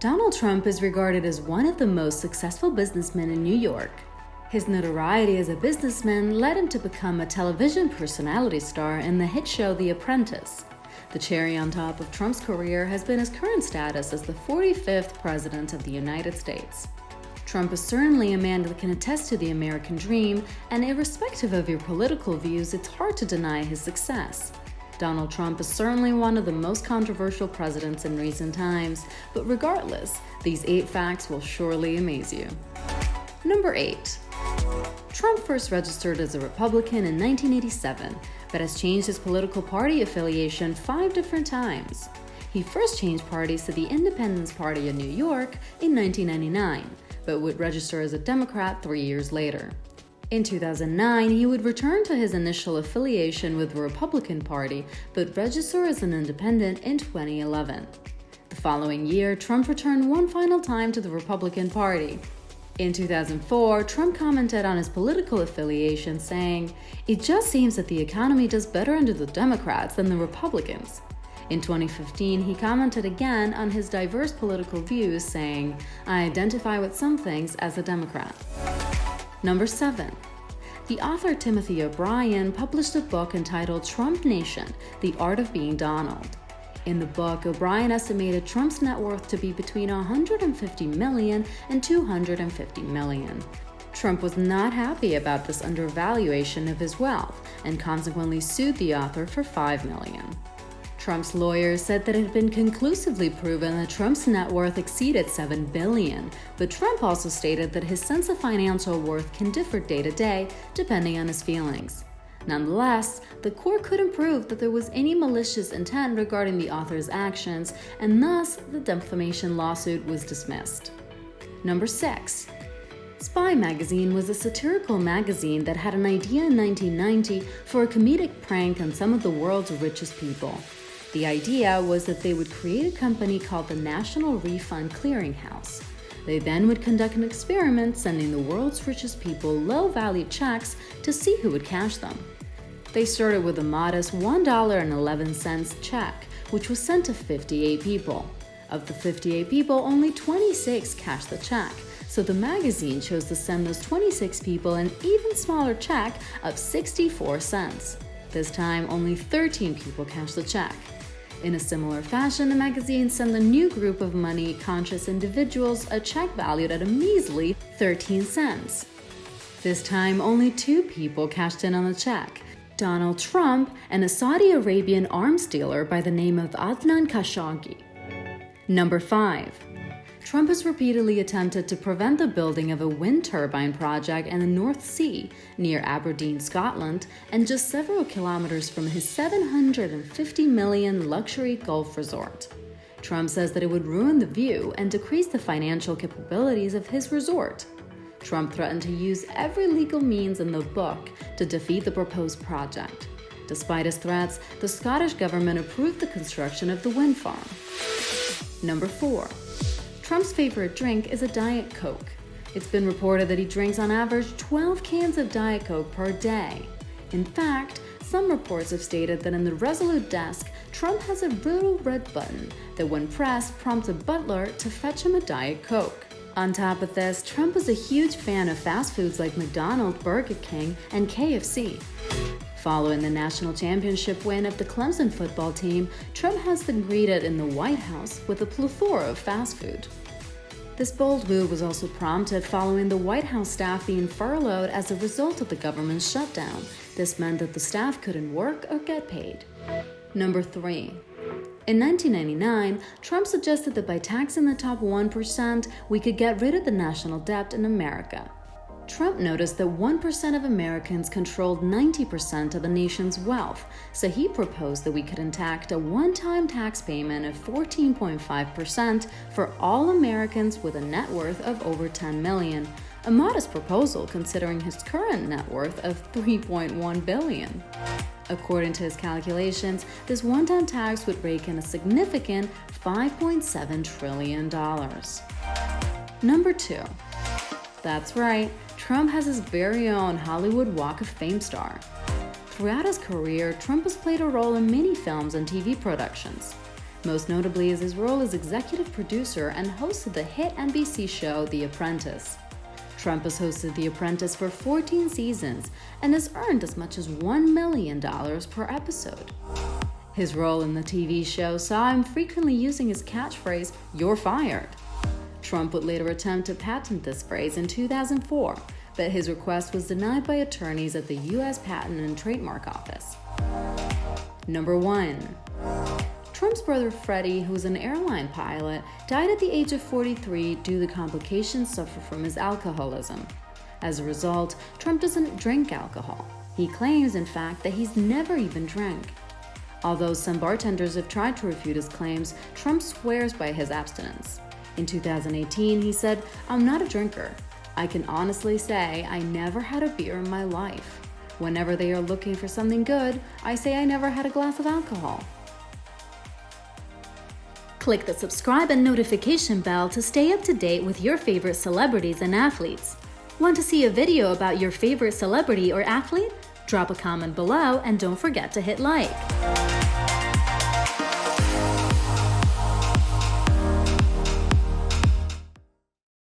Donald Trump is regarded as one of the most successful businessmen in New York. His notoriety as a businessman led him to become a television personality star in the hit show The Apprentice. The cherry on top of Trump's career has been his current status as the 45th President of the United States. Trump is certainly a man that can attest to the American dream, and irrespective of your political views, it's hard to deny his success. Donald Trump is certainly one of the most controversial presidents in recent times, but regardless, these 8 facts will surely amaze you. Number 8. Trump first registered as a Republican in 1987, but has changed his political party affiliation 5 different times. He first changed parties to the Independence Party in New York in 1999, but would register as a Democrat 3 years later. In 2009, he would return to his initial affiliation with the Republican Party, but register as an independent in 2011. The following year, Trump returned one final time to the Republican Party. In 2004, Trump commented on his political affiliation, saying, "It just seems that the economy does better under the Democrats than the Republicans." In 2015, he commented again on his diverse political views, saying, "I identify with some things as a Democrat." Number 7. The author Timothy O'Brien published a book entitled Trump Nation: The Art of Being Donald. In the book, O'Brien estimated Trump's net worth to be between $150 million and $250 million. Trump was not happy about this undervaluation of his wealth and consequently sued the author for $5 million. Trump's lawyers said that it had been conclusively proven that Trump's net worth exceeded $7 billion, but Trump also stated that his sense of financial worth can differ day to day depending on his feelings. Nonetheless, the court couldn't prove that there was any malicious intent regarding the author's actions, and thus the defamation lawsuit was dismissed. Number 6. Spy Magazine was a satirical magazine that had an idea in 1990 for a comedic prank on some of the world's richest people. The idea was that they would create a company called the National Refund Clearinghouse. They then would conduct an experiment sending the world's richest people low-value checks to see who would cash them. They started with a modest $1.11 check, which was sent to 58 people. Of the 58 people, only 26 cashed the check, so the magazine chose to send those 26 people an even smaller check of 64 cents. This time, only 13 people cashed the check. In a similar fashion, the magazine sent a new group of money-conscious individuals a check valued at a measly 13 cents. This time, only 2 people cashed in on the check: Donald Trump and a Saudi Arabian arms dealer by the name of Adnan Khashoggi. Number 5. Trump has repeatedly attempted to prevent the building of a wind turbine project in the North Sea near Aberdeen, Scotland, and just several kilometers from his $750 million luxury golf resort. Trump says that it would ruin the view and decrease the financial capabilities of his resort. Trump threatened to use every legal means in the book to defeat the proposed project. Despite his threats, the Scottish government approved the construction of the wind farm. Number 4. Trump's favorite drink is a Diet Coke. It's been reported that he drinks on average 12 cans of Diet Coke per day. In fact, some reports have stated that in the Resolute desk, Trump has a little red button that when pressed prompts a butler to fetch him a Diet Coke. On top of this, Trump is a huge fan of fast foods like McDonald's, Burger King, and KFC. Following the national championship win of the Clemson football team, Trump has been greeted in the White House with a plethora of fast food. This bold move was also prompted following the White House staff being furloughed as a result of the government's shutdown. This meant that the staff couldn't work or get paid. Number 3. In 1999, Trump suggested that by taxing the top 1%, we could get rid of the national debt in America. Trump noticed that 1% of Americans controlled 90% of the nation's wealth, so he proposed that we could enact a one-time tax payment of 14.5% for all Americans with a net worth of over $10 million, a modest proposal considering his current net worth of $3.1 billion. According to his calculations, this one-time tax would rake in a significant $5.7 trillion. Number 2. That's right, Trump has his very own Hollywood Walk of Fame star. Throughout his career, Trump has played a role in many films and TV productions. Most notably is his role as executive producer and host of the hit NBC show The Apprentice. Trump has hosted The Apprentice for 14 seasons and has earned as much as $1 million per episode. His role in the TV show saw him frequently using his catchphrase, "You're fired." Trump would later attempt to patent this phrase in 2004, but his request was denied by attorneys at the U.S. Patent and Trademark Office. Number 1. Trump's brother Freddie, who was an airline pilot, died at the age of 43 due to complications suffered from his alcoholism. As a result, Trump doesn't drink alcohol. He claims, in fact, that he's never even drank. Although some bartenders have tried to refute his claims, Trump swears by his abstinence. In 2018, he said, "I'm not a drinker. I can honestly say I never had a beer in my life. Whenever they are looking for something good, I say I never had a glass of alcohol." Click the subscribe and notification bell to stay up to date with your favorite celebrities and athletes. Want to see a video about your favorite celebrity or athlete? Drop a comment below and don't forget to hit like.